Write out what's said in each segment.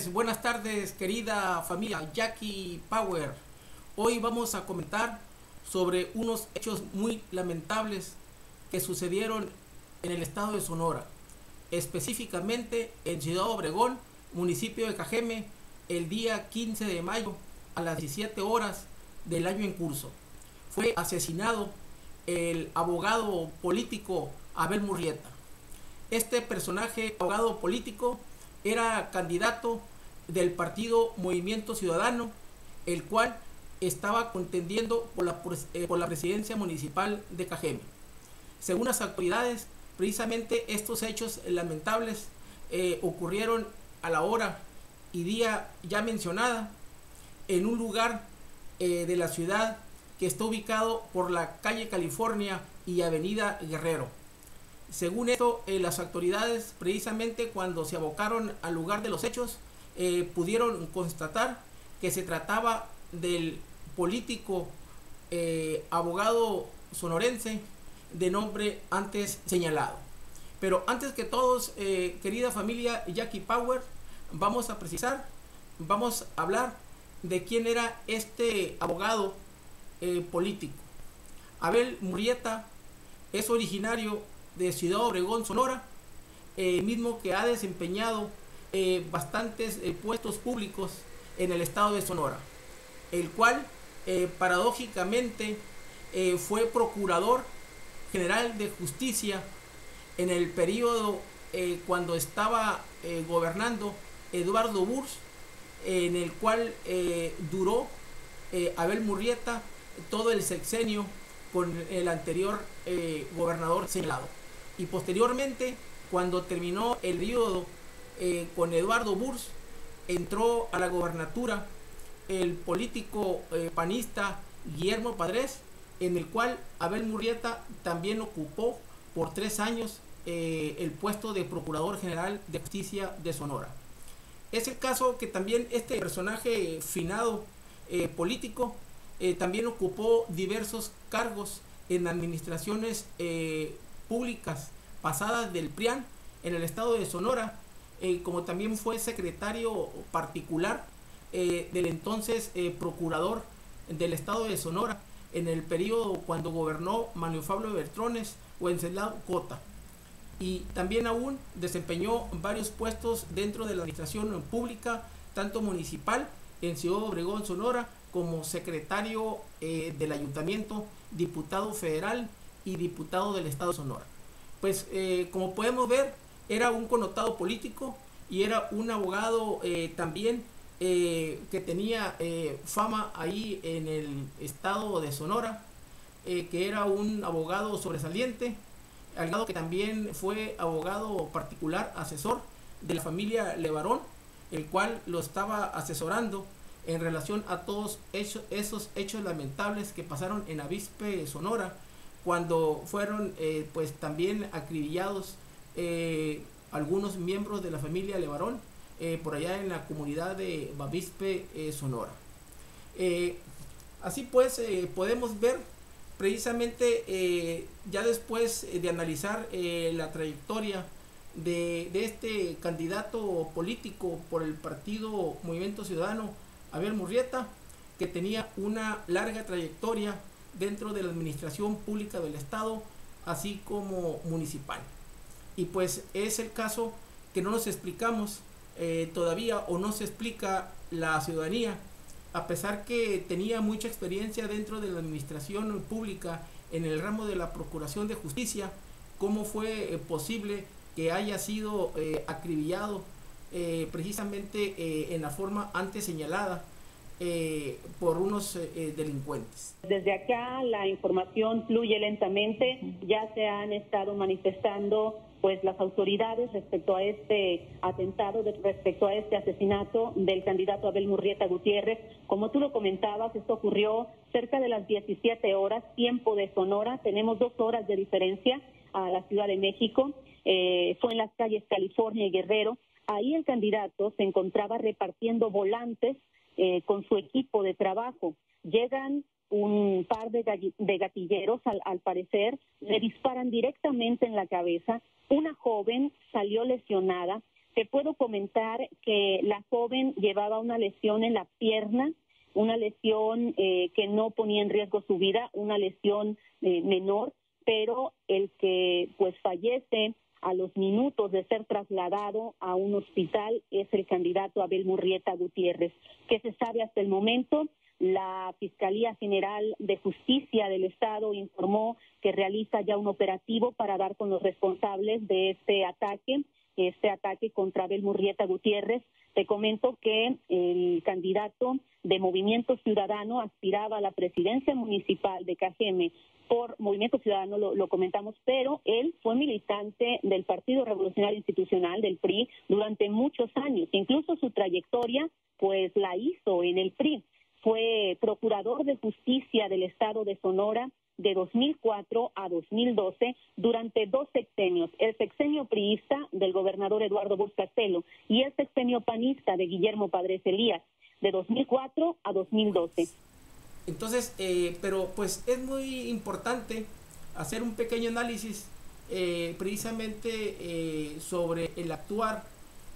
buenas tardes, querida familia Jackie Power. Hoy vamos a comentar sobre unos hechos muy lamentables que sucedieron en el estado de Sonora, específicamente en Ciudad Obregón, municipio de Cajeme, el día 15 de mayo a las 17 horas del año en curso. Fue asesinado el abogado político Abel Murrieta. Este personaje, abogado político, era candidato del partido Movimiento Ciudadano, el cual estaba contendiendo por la presidencia municipal de Cajeme. Según las autoridades, precisamente estos hechos lamentables ocurrieron a la hora y día ya mencionada en un lugar de la ciudad que está ubicado por la calle California y avenida Guerrero. Según esto, las autoridades, precisamente cuando se abocaron al lugar de los hechos, pudieron constatar que se trataba del político abogado sonorense de nombre antes señalado. Pero antes que todos, querida familia Jackie Power, vamos a hablar de quién era este abogado político. Abel Murrieta es originario de Ciudad Obregón, Sonora, mismo que ha desempeñado bastantes puestos públicos en el estado de Sonora, el cual paradójicamente fue procurador general de justicia en el periodo cuando estaba gobernando Eduardo Burs, en el cual duró Abel Murrieta todo el sexenio con el anterior gobernador señalado. Y posteriormente, cuando terminó el periodo con Eduardo Burs, entró a la gobernatura el político panista Guillermo Padres, en el cual Abel Murrieta también ocupó por 3 años el puesto de Procurador General de Justicia de Sonora. Es el caso que también este personaje finado político también ocupó diversos cargos en administraciones públicas pasadas del PRIAN en el estado de Sonora, como también fue secretario particular del entonces procurador del estado de Sonora en el periodo cuando gobernó Manuel Fabio Beltrones o Wenceslao Cota. Y también aún desempeñó varios puestos dentro de la administración pública, tanto municipal en Ciudad Obregón, Sonora, como secretario del ayuntamiento, diputado federal y diputado del estado de Sonora. Pues como podemos ver, era un connotado político y era un abogado también que tenía fama ahí en el estado de Sonora, que era un abogado sobresaliente, al grado que también fue abogado particular, asesor de la familia Levarón, el cual lo estaba asesorando en relación a todos esos hechos lamentables que pasaron en Avispe, Sonora, cuando fueron pues también acribillados algunos miembros de la familia Levarón por allá en la comunidad de Bavispe, Sonora. Así pues podemos ver precisamente ya después de analizar la trayectoria de este candidato político por el partido Movimiento Ciudadano, Abel Murrieta, que tenía una larga trayectoria dentro de la administración pública del estado, así como municipal. Y pues es el caso que no nos explicamos todavía, o no se explica la ciudadanía, a pesar que tenía mucha experiencia dentro de la administración pública en el ramo de la procuración de justicia, cómo fue posible que haya sido acribillado precisamente en la forma antes señalada por unos delincuentes. Desde acá la información fluye lentamente, ya se han estado manifestando pues las autoridades respecto a este atentado, respecto a este asesinato del candidato Abel Murrieta Gutiérrez. Como tú lo comentabas, esto ocurrió cerca de las 17 horas, tiempo de Sonora, tenemos 2 horas de diferencia a la Ciudad de México, fue en las calles California y Guerrero. Ahí el candidato se encontraba repartiendo volantes con su equipo de trabajo. Llegan un par de gatilleros, al parecer, le disparan directamente en la cabeza. Una joven salió lesionada, Te puedo comentar que la joven llevaba una lesión en la pierna, una lesión que no ponía en riesgo su vida, una lesión menor, pero el que pues fallece a los minutos de ser trasladado a un hospital es el candidato Abel Murrieta Gutiérrez. ¿Qué se sabe hasta el momento? La Fiscalía General de Justicia del Estado informó que realiza ya un operativo para dar con los responsables de este ataque contra Abel Murrieta Gutiérrez. Te comento que el candidato de Movimiento Ciudadano aspiraba a la presidencia municipal de Cajeme por Movimiento Ciudadano, lo comentamos, pero él fue militante del Partido Revolucionario Institucional, del PRI, durante muchos años. Incluso su trayectoria, pues, la hizo en el PRI. Fue procurador de justicia del Estado de Sonora de 2004 a 2012 durante 2 sexenios, el sexenio priista del gobernador Eduardo Burz Castelo y el sexenio panista de Guillermo Padres Elías de 2004 a 2012. Entonces, pero pues es muy importante hacer un pequeño análisis precisamente sobre el actuar,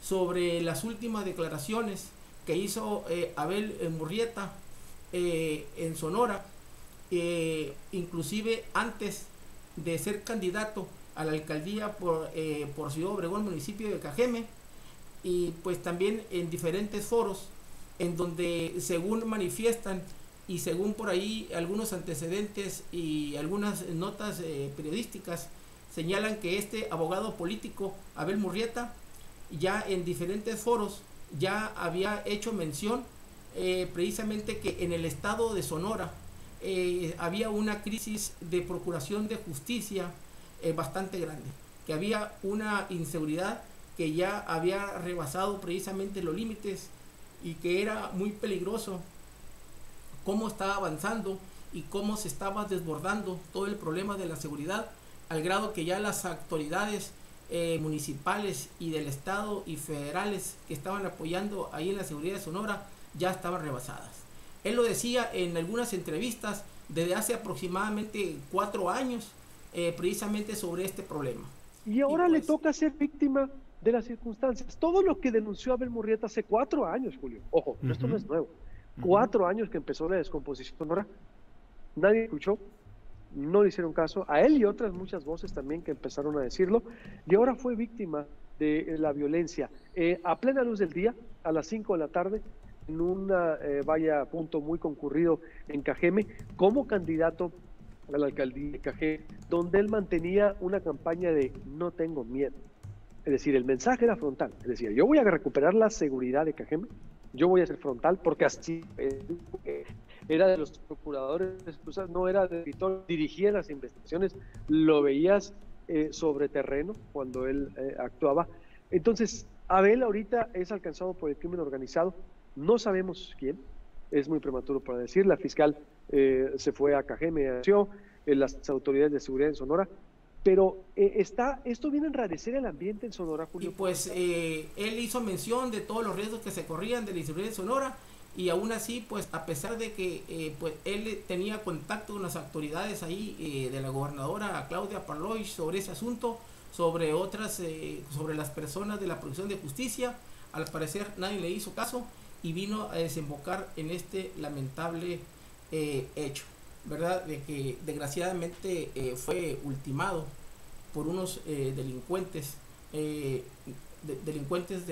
sobre las últimas declaraciones que hizo Abel Murrieta en Sonora, inclusive antes de ser candidato a la alcaldía por Ciudad Obregón, municipio de Cajeme, y pues también en diferentes foros en donde, según manifiestan y según por ahí algunos antecedentes y algunas notas periodísticas, señalan que este abogado político Abel Murrieta ya en diferentes foros ya había hecho mención precisamente que en el estado de Sonora había una crisis de procuración de justicia bastante grande, que había una inseguridad que ya había rebasado precisamente los límites y que era muy peligroso cómo estaba avanzando y cómo se estaba desbordando todo el problema de la seguridad, al grado que ya las autoridades municipales y del estado y federales que estaban apoyando ahí en la seguridad de Sonora ya estaban rebasadas. Él lo decía en algunas entrevistas desde hace aproximadamente 4 años, precisamente sobre este problema. Y ahora le toca ser víctima de las circunstancias. Todo lo que denunció Abel Murrieta hace 4 años, Julio. Ojo, esto no es nuevo. 4 años que empezó la descomposición sonora, nadie escuchó, no le hicieron caso, a él y otras muchas voces también que empezaron a decirlo, y ahora fue víctima de la violencia. A plena luz del día, a las 5 de la tarde, en una punto muy concurrido en Cajeme, como candidato a la alcaldía de Cajeme, donde él mantenía una campaña de no tengo miedo. Es decir, el mensaje era frontal, es decir, yo voy a recuperar la seguridad de Cajeme, yo voy a ser frontal, porque así era de los procuradores, no era de editor, dirigía las investigaciones, lo veías sobre terreno cuando él actuaba. Entonces, Abel ahorita es alcanzado por el crimen organizado, no sabemos quién, es muy prematuro para decir, la fiscal se fue a Cajeme, las autoridades de seguridad en Sonora, pero esto viene a enrarecer el ambiente en Sonora, Julio. Y pues él hizo mención de todos los riesgos que se corrían de la inseguridad en Sonora, y aún así, pues a pesar de que pues él tenía contacto con las autoridades ahí de la gobernadora Claudia Parloy sobre ese asunto, sobre otras, sobre las personas de la Procuración de Justicia, al parecer nadie le hizo caso y vino a desembocar en este lamentable hecho, ¿verdad? De que desgraciadamente fue ultimado por unos delincuentes de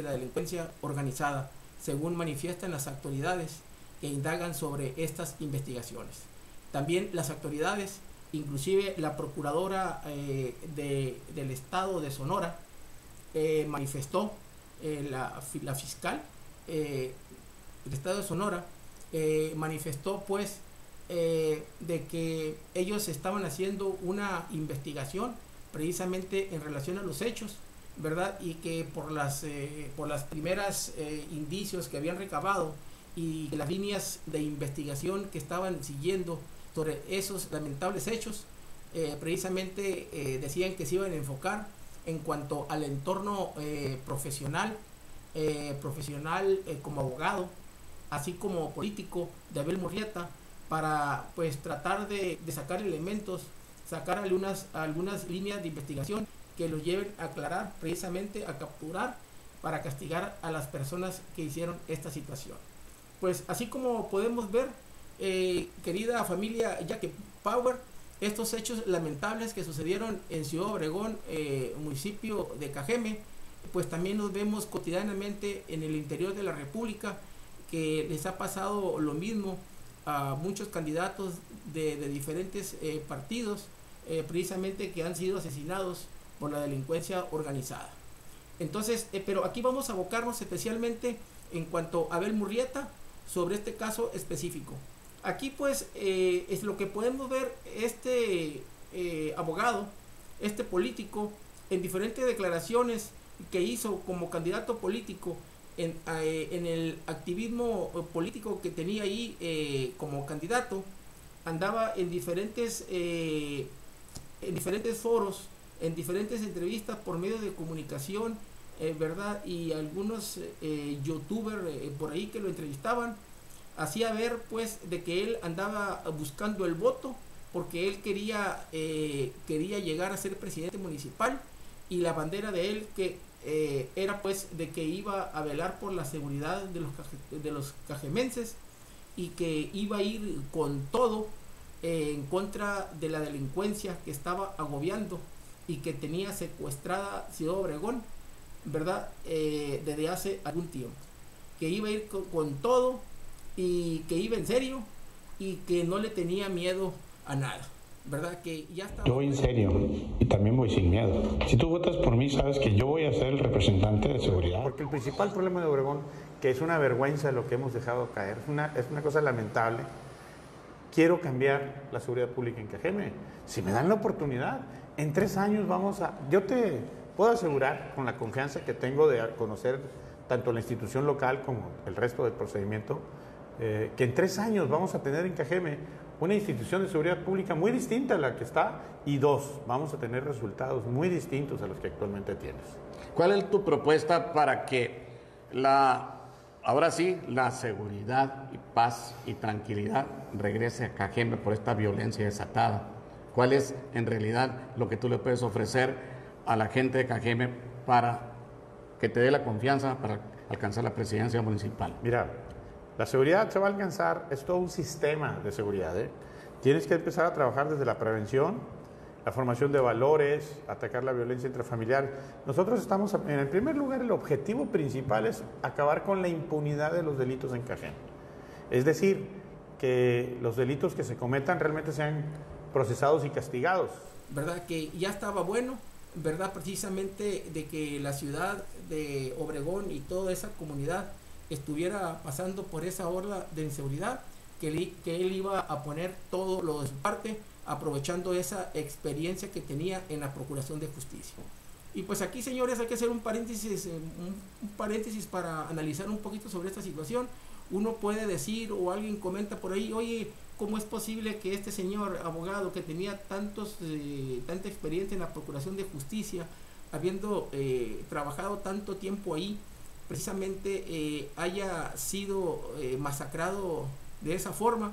la delincuencia organizada, según manifiestan las autoridades que indagan sobre estas investigaciones. También las autoridades, inclusive la procuradora del estado de Sonora, manifestó, la fiscal del estado de Sonora manifestó pues de que ellos estaban haciendo una investigación precisamente en relación a los hechos, ¿verdad? Y que por las primeras indicios que habían recabado y las líneas de investigación que estaban siguiendo sobre esos lamentables hechos, precisamente decían que se iban a enfocar en cuanto al entorno profesional como abogado, así como político de Abel Murrieta, para pues tratar de sacar elementos, sacar algunas líneas de investigación que los lleven a aclarar, precisamente a capturar para castigar a las personas que hicieron esta situación. Pues así como podemos ver, querida familia Jackie Power, estos hechos lamentables que sucedieron en Ciudad Obregón, municipio de Cajeme, pues también nos vemos cotidianamente en el interior de la República, que les ha pasado lo mismo a muchos candidatos de diferentes partidos, precisamente que han sido asesinados por la delincuencia organizada. Entonces, pero aquí vamos a abocarnos especialmente en cuanto a Abel Murrieta sobre este caso específico. Aquí pues es lo que podemos ver este abogado, este político, en diferentes declaraciones que hizo como candidato político en el activismo político que tenía ahí como candidato. Andaba en diferentes foros, en diferentes entrevistas por medio de comunicación, ¿verdad? Y algunos youtubers por ahí que lo entrevistaban, hacía ver pues de que él andaba buscando el voto porque él quería llegar a ser presidente municipal, y la bandera de él que era pues de que iba a velar por la seguridad de los cajemenses, y que iba a ir con todo en contra de la delincuencia que estaba agobiando y que tenía secuestrada Ciudad Obregón, ¿verdad? Desde hace algún tiempo, que iba a ir con todo, y que iba en serio, y que no le tenía miedo a nada, ¿verdad? Que ya estaba... Yo voy en serio y también voy sin miedo. Si tú votas por mí, sabes que yo voy a ser el representante de seguridad. Porque el principal problema de Obregón, que es una vergüenza lo que hemos dejado caer, es una cosa lamentable. Quiero cambiar la seguridad pública en Cajeme. Si me dan la oportunidad, en 3 años yo te puedo asegurar, con la confianza que tengo de conocer tanto la institución local como el resto del procedimiento, que en 3 años vamos a tener en Cajeme una institución de seguridad pública muy distinta a la que está, y 2, vamos a tener resultados muy distintos a los que actualmente tienes. ¿Cuál es tu propuesta para que ahora sí la seguridad y paz y tranquilidad regrese a Cajeme por esta violencia desatada? ¿Cuál es en realidad lo que tú le puedes ofrecer a la gente de Cajeme para que te dé la confianza para alcanzar la presidencia municipal? Mira, la seguridad se va a alcanzar, es todo un sistema de seguridad, ¿eh? Tienes que empezar a trabajar desde la prevención, la formación de valores, atacar la violencia intrafamiliar. Nosotros estamos, en el primer lugar, el objetivo principal es acabar con la impunidad de los delitos en Cajeme. Es decir, que los delitos que se cometan realmente sean procesados y castigados. ¿Verdad? Que ya estaba bueno, ¿verdad? Precisamente de que la ciudad de Obregón y toda esa comunidad estuviera pasando por esa ola de inseguridad, que él iba a poner todo lo de su parte, aprovechando esa experiencia que tenía en la Procuración de Justicia. Y pues aquí, señores, hay que hacer un paréntesis para analizar un poquito sobre esta situación. Uno puede decir, o alguien comenta por ahí, oye, ¿cómo es posible que este señor abogado que tenía tanta experiencia en la Procuración de Justicia, habiendo trabajado tanto tiempo ahí, precisamente haya sido masacrado de esa forma?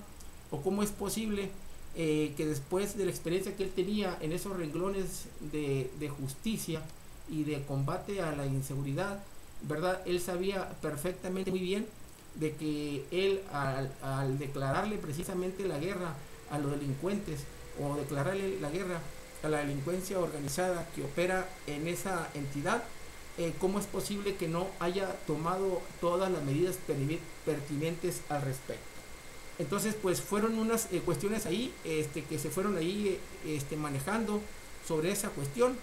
¿O cómo es posible que después de la experiencia que él tenía en esos renglones de justicia y de combate a la inseguridad, ¿verdad? Él sabía perfectamente muy bien de que él al declararle precisamente la guerra a los delincuentes, o declararle la guerra a la delincuencia organizada que opera en esa entidad, ¿cómo es posible que no haya tomado todas las medidas pertinentes al respecto? Entonces, pues fueron unas cuestiones ahí que se fueron ahí manejando sobre esa cuestión,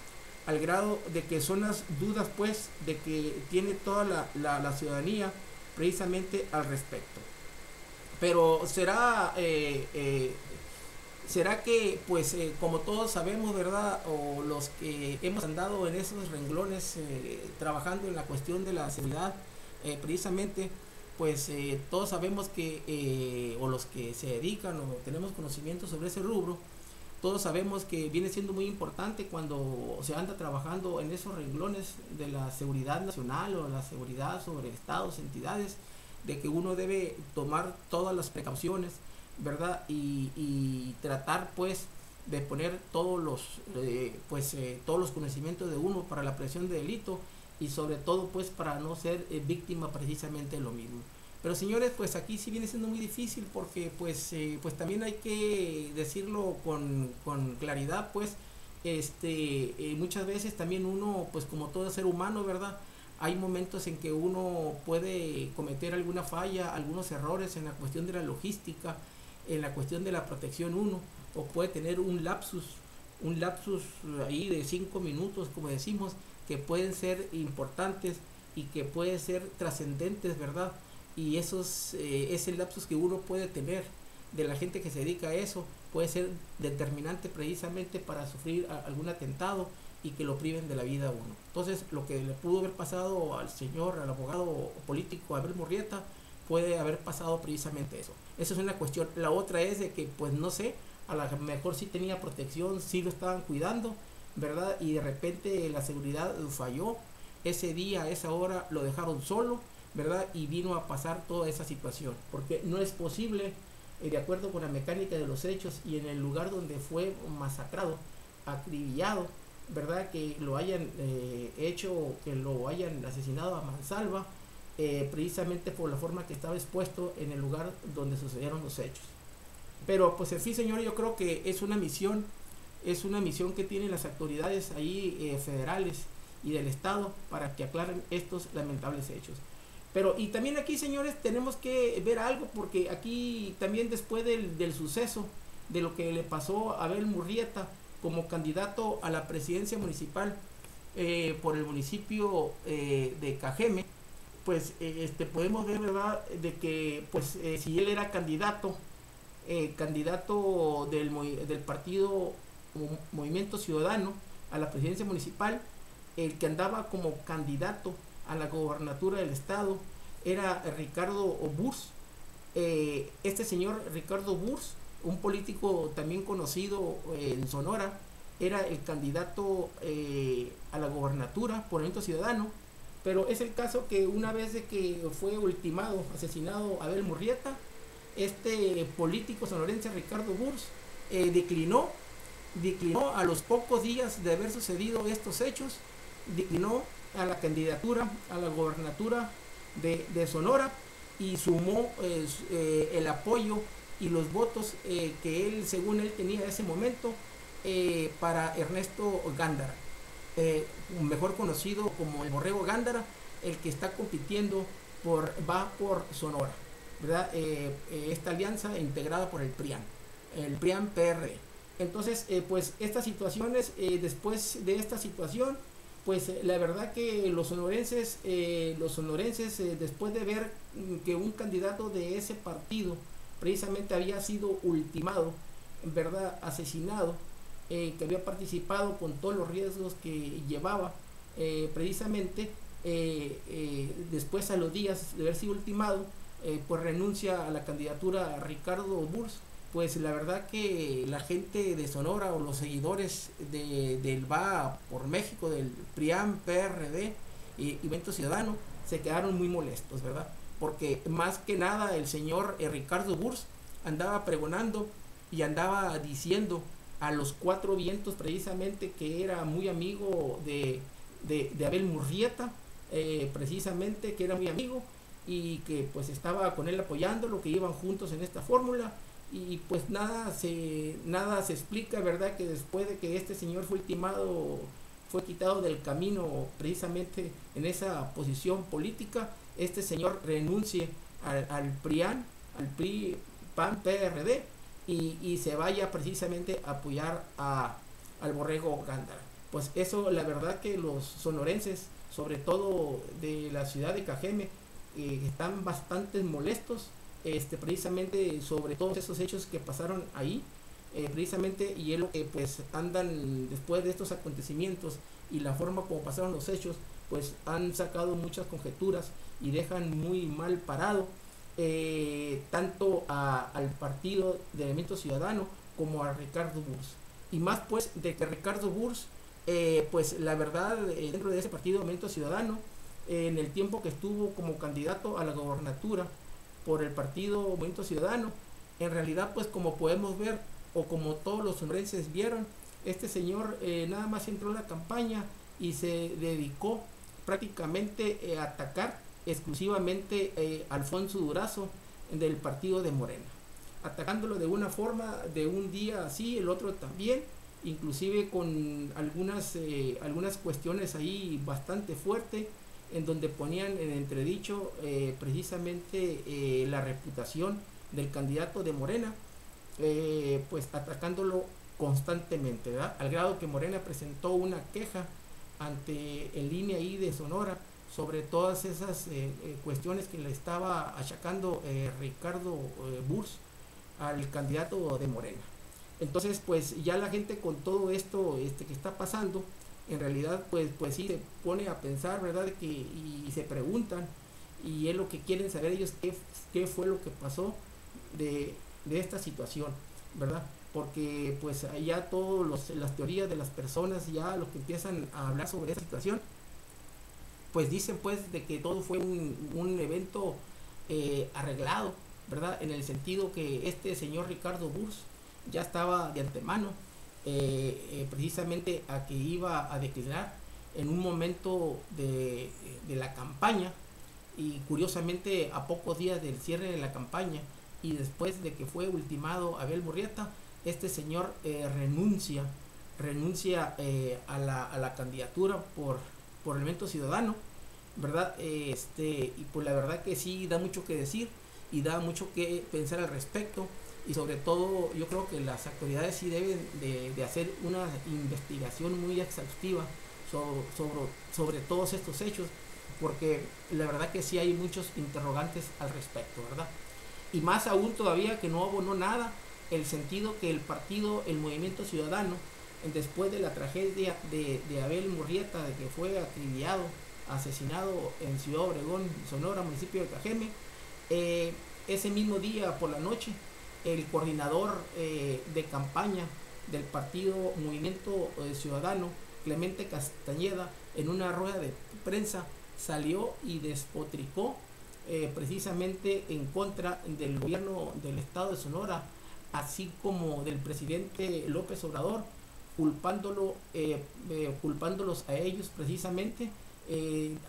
al grado de que son las dudas pues de que tiene toda la ciudadanía precisamente al respecto. Pero será que pues como todos sabemos, ¿verdad? O los que hemos andado en esos renglones trabajando en la cuestión de la seguridad, precisamente pues todos sabemos que o los que se dedican o tenemos conocimiento sobre ese rubro, todos sabemos que viene siendo muy importante cuando se anda trabajando en esos renglones de la seguridad nacional o la seguridad sobre estados, entidades, de que uno debe tomar todas las precauciones, ¿verdad? Y tratar pues de poner todos los conocimientos de uno para la prevención de delito, y sobre todo pues para no ser víctima precisamente de lo mismo. Pero señores, pues aquí sí viene siendo muy difícil porque pues también hay que decirlo con claridad, pues muchas veces también uno, pues como todo ser humano, ¿verdad? Hay momentos en que uno puede cometer alguna falla, algunos errores en la cuestión de la logística, en la cuestión de la protección uno, o puede tener un lapsus ahí de 5 minutos, como decimos, que pueden ser importantes y que pueden ser trascendentes, ¿verdad? Y ese lapsus que uno puede tener de la gente que se dedica a eso puede ser determinante precisamente para sufrir algún atentado y que lo priven de la vida a uno. Entonces, lo que le pudo haber pasado al abogado político Abel Murrieta, puede haber pasado precisamente eso. Esa es una cuestión. La otra es de que, pues no sé, a lo mejor sí tenía protección, sí lo estaban cuidando, ¿verdad? Y de repente la seguridad falló. Ese día, a esa hora, lo dejaron solo, ¿verdad? Y vino a pasar toda esa situación. Porque no es posible, de acuerdo con la mecánica de los hechos y en el lugar donde fue masacrado, acribillado, ¿verdad? Que lo hayan hecho, que lo hayan asesinado a mansalva, precisamente por la forma que estaba expuesto en el lugar donde sucedieron los hechos. Pero pues en fin, señores, yo creo que es una misión que tienen las autoridades ahí federales y del estado para que aclaren estos lamentables hechos. Pero y también aquí, señores, tenemos que ver algo, porque aquí también después del suceso de lo que le pasó a Abel Murrieta como candidato a la presidencia municipal por el municipio de Cajeme, pues podemos ver, ¿verdad?, de que pues si él era candidato del partido Movimiento Ciudadano a la presidencia municipal, el que andaba como candidato a la gobernatura del estado era Ricardo Burs. Este señor Ricardo Burs, un político también conocido en Sonora, era el candidato a la gobernatura por Movimiento Ciudadano. Pero es el caso que una vez de que fue ultimado, asesinado Abel Murrieta, este político sonorense Ricardo Burs declinó a los pocos días de haber sucedido estos hechos, declinó a la candidatura a la gobernatura de Sonora y sumó el apoyo y los votos que él, según él, tenía en ese momento para Ernesto Gándara, mejor conocido como el Borrego Gándara, el que está compitiendo por Sonora, ¿verdad? Esta alianza integrada por el PRIAN-PRD. Entonces, pues estas situaciones, después de esta situación, pues la verdad que los sonorenses, después de ver que un candidato de ese partido precisamente había sido ultimado, ¿verdad?, asesinado, que había participado con todos los riesgos que llevaba, precisamente después, a los días de haber sido ultimado, pues renuncia a la candidatura a Ricardo Burs. Pues la verdad que la gente de Sonora o los seguidores del Va por México, del PRIAN, PRD y Movimiento Ciudadano, se quedaron muy molestos, ¿verdad? Porque más que nada el señor Ricardo Burs andaba pregonando y andaba diciendo a los cuatro vientos precisamente que era muy amigo de Abel Murrieta, precisamente que era muy amigo y que pues estaba con él apoyándolo, que iban juntos en esta fórmula. Y pues nada se explica, ¿verdad?, que después de que este señor fue ultimado, fue quitado del camino precisamente en esa posición política, este señor renuncie al PRIAN, al PRI, PAN, PRD y se vaya precisamente a apoyar al Borrego Gándara. Pues eso, la verdad que los sonorenses, sobre todo de la ciudad de Cajeme, están bastante molestos, precisamente sobre todos esos hechos que pasaron ahí, precisamente, y es lo que pues andan después de estos acontecimientos y la forma como pasaron los hechos, pues han sacado muchas conjeturas y dejan muy mal parado tanto al partido de Movimiento Ciudadano como a Ricardo Burs. Y más pues de que Ricardo Burs, pues la verdad, dentro de ese partido Movimiento Ciudadano, en el tiempo que estuvo como candidato a la gobernatura por el partido Movimiento Ciudadano, en realidad pues como podemos ver o como todos los sonorenses vieron, este señor nada más entró en la campaña y se dedicó prácticamente atacar exclusivamente a Alfonso Durazo del partido de Morena, atacándolo de una forma, de un día así, el otro también, inclusive con algunas cuestiones ahí bastante fuertes, en donde ponían en entredicho precisamente la reputación del candidato de Morena, pues atacándolo constantemente, ¿verdad? Al grado que Morena presentó una queja ante el INE ahí de Sonora sobre todas esas cuestiones que le estaba achacando Ricardo Burs al candidato de Morena. Entonces, pues ya la gente con todo esto que está pasando, en realidad pues sí se pone a pensar, ¿verdad? Y se preguntan, y es lo que quieren saber ellos, qué fue lo que pasó de esta situación, ¿verdad? Porque pues ya todas las teorías de las personas, ya los que empiezan a hablar sobre esta situación, pues dicen pues de que todo fue un evento arreglado, ¿verdad? En el sentido que este señor Ricardo Burs ya estaba de antemano precisamente a que iba a declinar en un momento de la campaña, y curiosamente a pocos días del cierre de la campaña y después de que fue ultimado Abel Murrieta, este señor renuncia a la candidatura por Movimiento Ciudadano, ¿verdad? Y pues la verdad que sí da mucho que decir y da mucho que pensar al respecto, y sobre todo yo creo que las autoridades sí deben de hacer una investigación muy exhaustiva sobre todos estos hechos, porque la verdad que sí hay muchos interrogantes al respecto, ¿verdad? Y más aún todavía que no abonó nada el sentido que el Movimiento Ciudadano, después de la tragedia de Abel Murrieta, de que fue acribillado, asesinado en Ciudad Obregón, Sonora, municipio de Cajeme, ese mismo día por la noche, el coordinador de campaña del partido Movimiento Ciudadano, Clemente Castañeda, en una rueda de prensa salió y despotricó precisamente en contra del gobierno del estado de Sonora, así como del presidente López Obrador, culpándolos a ellos precisamente,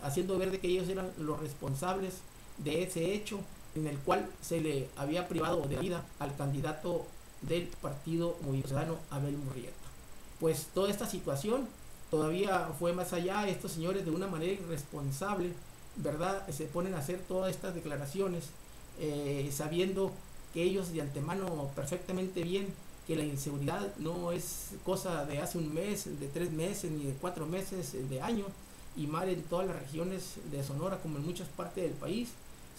haciendo ver de que ellos eran los responsables de ese hecho en el cual se le había privado de vida al candidato del partido Movimiento Ciudadano, Abel Murrieta. Pues toda esta situación todavía fue más allá. Estos señores, de una manera irresponsable, ¿verdad?, se ponen a hacer todas estas declaraciones sabiendo que ellos de antemano perfectamente bien que la inseguridad no es cosa de hace un mes, de 3 meses, ni de 4 meses, de año, y más en todas las regiones de Sonora como en muchas partes del país.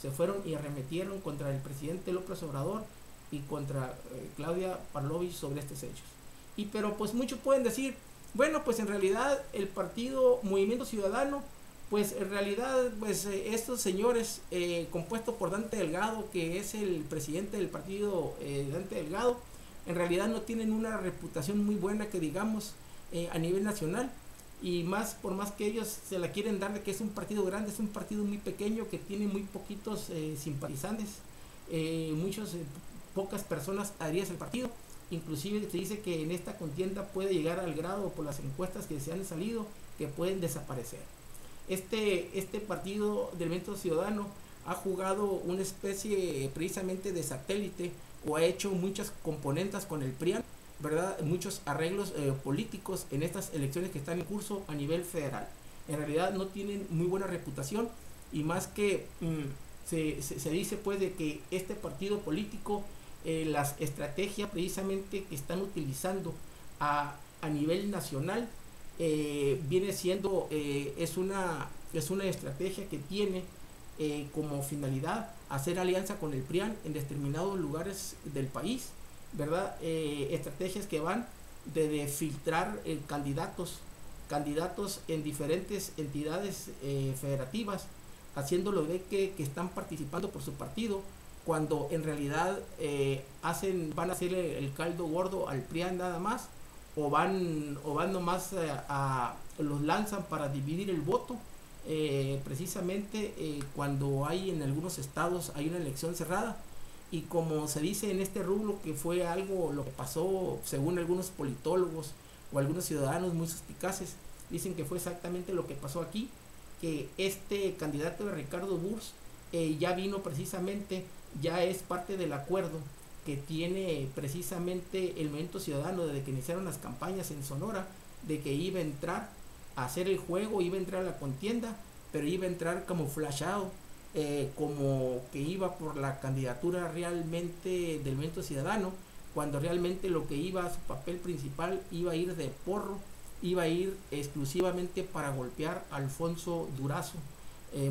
Se fueron y arremetieron contra el presidente López Obrador y contra Claudia Parlovich sobre estos hechos. Pero pues muchos pueden decir, bueno, pues en realidad el partido Movimiento Ciudadano, pues en realidad pues estos señores compuestos por Dante Delgado, que es el presidente del partido Dante Delgado, en realidad no tienen una reputación muy buena que digamos a nivel nacional, y por más que ellos se la quieren dar de que es un partido grande, es un partido muy pequeño que tiene muy poquitos simpatizantes, pocas personas adheridas al partido. Inclusive se dice que en esta contienda puede llegar al grado, por las encuestas que se han salido, que pueden desaparecer. Este partido del Movimiento Ciudadano ha jugado una especie precisamente de satélite, o ha hecho muchas componendas con el PRIAN, ¿verdad?, muchos arreglos políticos en estas elecciones que están en curso a nivel federal. En realidad no tienen muy buena reputación, y más que se dice pues de que este partido político, las estrategias precisamente que están utilizando a nivel nacional, viene siendo es una estrategia que tiene como finalidad hacer alianza con el PRIAN en determinados lugares del país, ¿verdad? Estrategias que van de filtrar candidatos en diferentes entidades federativas, haciéndolo ver que están participando por su partido, cuando en realidad van a hacer el caldo gordo al PRIAN nada más, o van nomás los lanzan para dividir el voto, precisamente cuando hay en algunos estados hay una elección cerrada. Y como se dice en este rubro que fue algo lo que pasó, según algunos politólogos o algunos ciudadanos muy suspicaces, dicen que fue exactamente lo que pasó aquí, que este candidato de Ricardo Burs ya vino precisamente, ya es parte del acuerdo que tiene precisamente el Movimiento Ciudadano desde que iniciaron las campañas en Sonora, de que iba a entrar a hacer el juego, iba a entrar a la contienda, pero iba a entrar camuflajeado, como que iba por la candidatura realmente del Movimiento Ciudadano, cuando realmente lo que iba, su papel principal, iba a ir de porro, iba a ir exclusivamente para golpear a Alfonso Durazo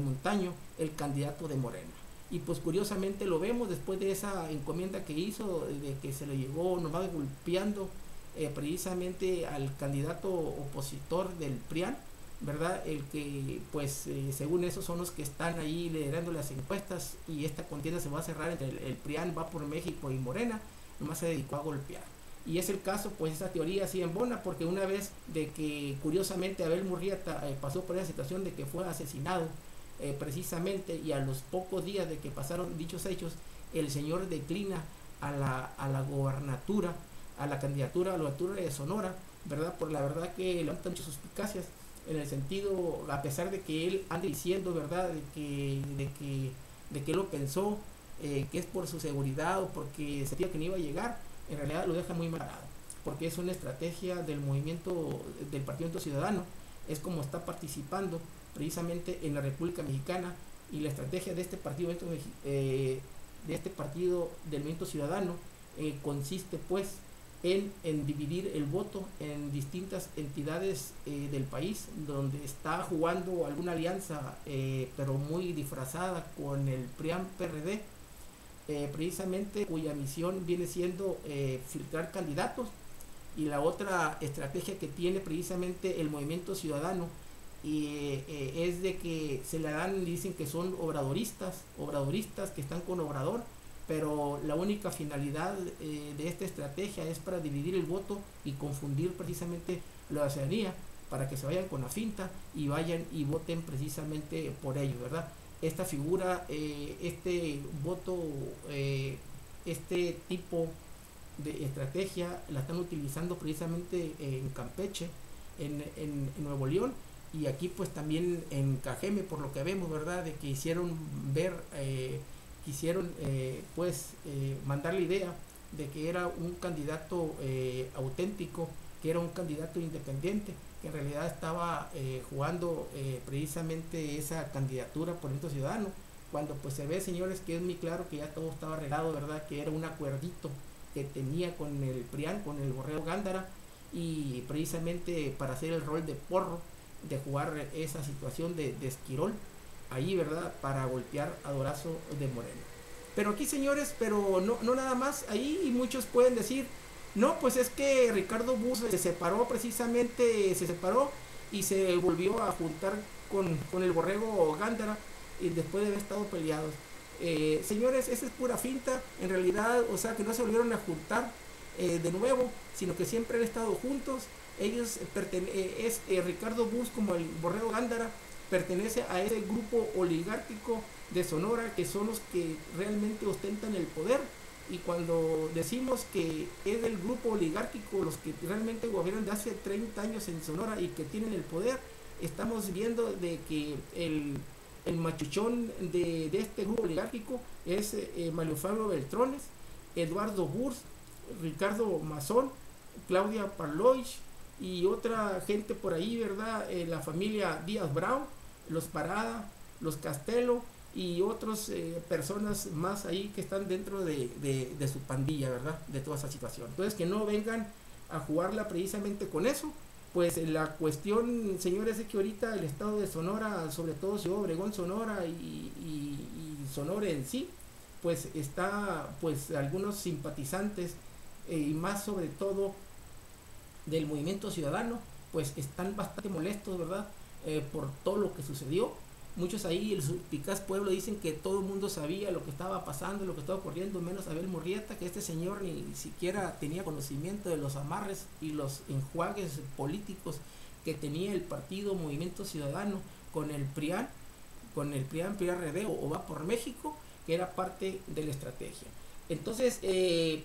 Montaño, el candidato de Morena. Y pues curiosamente lo vemos después de esa encomienda que hizo, de que se le llegó nomás golpeando precisamente al candidato opositor del PRIAN, ¿verdad? El que pues según eso son los que están ahí liderando las encuestas, y esta contienda se va a cerrar entre el PRIAN, Va por México y Morena, nomás se dedicó a golpear. Y es el caso, pues esta teoría sí embona, porque una vez de que curiosamente Abel Murrieta pasó por esa situación de que fue asesinado precisamente, y a los pocos días de que pasaron dichos hechos, el señor declina a la gobernatura, a la candidatura a la gobernatura de Sonora, ¿verdad? Por la verdad que levantan muchas suspicacias, en el sentido, a pesar de que él ande diciendo, ¿verdad?, de que él lo pensó, que es por su seguridad o porque sentía que no iba a llegar, en realidad lo deja muy marado, porque es una estrategia del movimiento, del Partido Ciudadano, es como está participando precisamente en la República Mexicana, y la estrategia de este partido, del Movimiento Ciudadano, consiste pues en dividir el voto en distintas entidades del país, donde está jugando alguna alianza, pero muy disfrazada, con el PRIAN-PRD, precisamente, cuya misión viene siendo filtrar candidatos. Y la otra estrategia que tiene precisamente el Movimiento Ciudadano es de que se le dan, dicen que son obradoristas que están con Obrador, pero la única finalidad de esta estrategia es para dividir el voto y confundir precisamente la ciudadanía, para que se vayan con la finta y vayan y voten precisamente por ellos, ¿verdad? Esta figura, este voto, este tipo de estrategia la están utilizando precisamente en Campeche, en Nuevo León, y aquí pues también en Cajeme, por lo que vemos, ¿verdad?, de que hicieron ver, quisieron mandar la idea de que era un candidato auténtico, que era un candidato independiente, que en realidad estaba jugando precisamente esa candidatura por el Ciudadano, cuando pues se ve, señores, que es muy claro que ya todo estaba arreglado, ¿verdad?, que era un acuerdito que tenía con el PRIAN, con el Borrego Gándara, y precisamente para hacer el rol de porro, de jugar esa situación de esquirol ahí, ¿verdad?, para golpear a Durazo de Morena. Pero aquí, señores, pero no nada más ahí, y muchos pueden decir, no, pues es que Ricardo Burs se separó y se volvió a juntar con el Borrego Gándara, y después de haber estado peleados. Señores, esa es pura finta, en realidad, o sea, que no se volvieron a juntar de nuevo, sino que siempre han estado juntos. Ellos Ricardo Burs, como el Borrego Gándara, pertenece a ese grupo oligárquico de Sonora, que son los que realmente ostentan el poder. Y cuando decimos que es el grupo oligárquico los que realmente gobiernan de hace 30 años en Sonora y que tienen el poder, estamos viendo de que el machuchón de este grupo oligárquico es Mario Fabio Beltrones, Eduardo Burs, Ricardo Mazón, Claudia Parloich y otra gente por ahí, ¿verdad? La familia Díaz Brown, los Parada, los Castelo y otras personas más ahí que están dentro de su pandilla, ¿verdad?, de toda esa situación. Entonces, que no vengan a jugarla precisamente con eso. Pues la cuestión, señores, es que ahorita el estado de Sonora, sobre todo Ciudad Obregón, Sonora y Sonora en sí, pues está, pues algunos simpatizantes y más sobre todo del Movimiento Ciudadano, pues están bastante molestos, ¿verdad?, por todo lo que sucedió. Muchos ahí, el suspicaz pueblo, dicen que todo el mundo sabía lo que estaba pasando, lo que estaba ocurriendo, menos Abel Murrieta, que este señor ni siquiera tenía conocimiento de los amarres y los enjuagues políticos que tenía el partido Movimiento Ciudadano con el PRIAN, PRD o Va por México, que era parte de la estrategia. Entonces,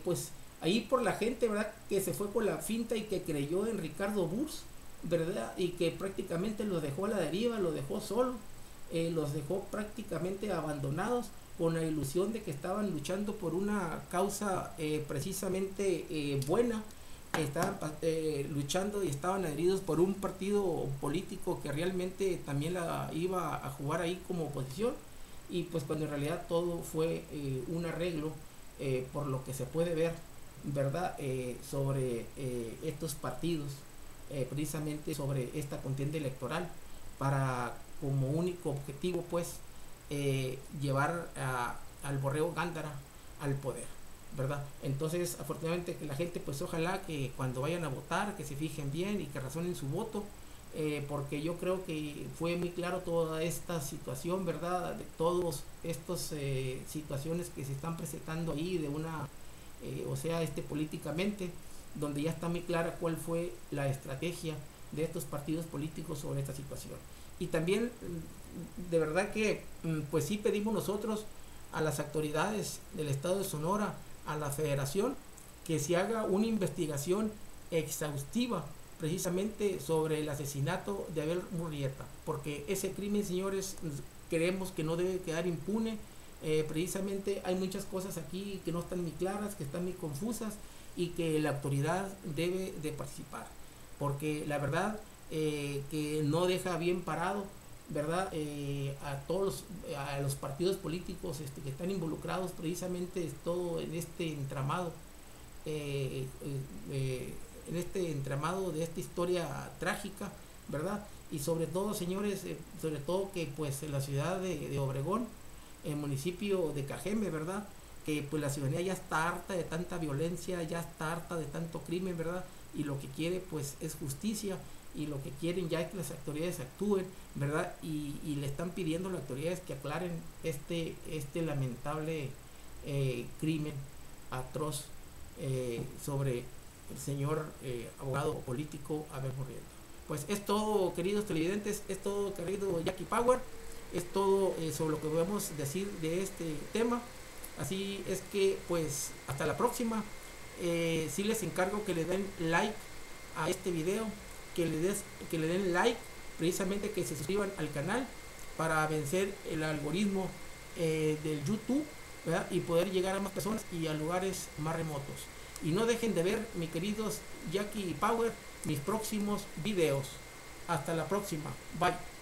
pues ahí por la gente, ¿verdad?, que se fue con la finta y que creyó en Ricardo Burs, ¿verdad? Y que prácticamente los dejó a la deriva, los dejó solos, los dejó prácticamente abandonados, con la ilusión de que estaban luchando por una causa precisamente buena, estaban luchando y estaban adheridos por un partido político que realmente también la iba a jugar ahí como oposición, y pues cuando en realidad todo fue un arreglo, por lo que se puede ver, ¿verdad? Sobre estos partidos, precisamente sobre esta contienda electoral, para como único objetivo pues llevar al Borrego Gándara al poder, ¿verdad? Entonces, afortunadamente, que la gente, pues ojalá que cuando vayan a votar, que se fijen bien y que razonen su voto, porque yo creo que fue muy claro toda esta situación, ¿verdad? De todas estas situaciones que se están presentando ahí, de una, políticamente, donde ya está muy clara cuál fue la estrategia de estos partidos políticos sobre esta situación. Y también, de verdad que, pues sí pedimos nosotros a las autoridades del estado de Sonora, a la federación, que se haga una investigación exhaustiva precisamente sobre el asesinato de Abel Murrieta, porque ese crimen, señores, creemos que no debe quedar impune. Precisamente hay muchas cosas aquí que no están muy claras, que están muy confusas, y que la autoridad debe de participar, porque la verdad que no deja bien parado, ¿verdad? A los partidos políticos que están involucrados precisamente todo en este entramado, de esta historia trágica, ¿verdad? Y sobre todo, señores, sobre todo que pues en la ciudad de Obregón, el municipio de Cajeme, ¿verdad? Que pues la ciudadanía ya está harta de tanta violencia, ya está harta de tanto crimen, ¿verdad? Y lo que quiere pues es justicia, y lo que quieren ya es que las autoridades actúen, ¿verdad? Y le están pidiendo a las autoridades que aclaren este lamentable crimen atroz sobre el señor abogado político Abel Murrieta. Pues es todo, queridos televidentes, es todo, querido Jackie Power, es todo sobre lo que podemos decir de este tema. Así es que pues hasta la próxima. Sí les encargo que le den like a este video, que le den like, precisamente que se suscriban al canal para vencer el algoritmo del YouTube, ¿verdad? Y poder llegar a más personas y a lugares más remotos. Y no dejen de ver, mis queridos Jackie Power, mis próximos videos. Hasta la próxima. Bye.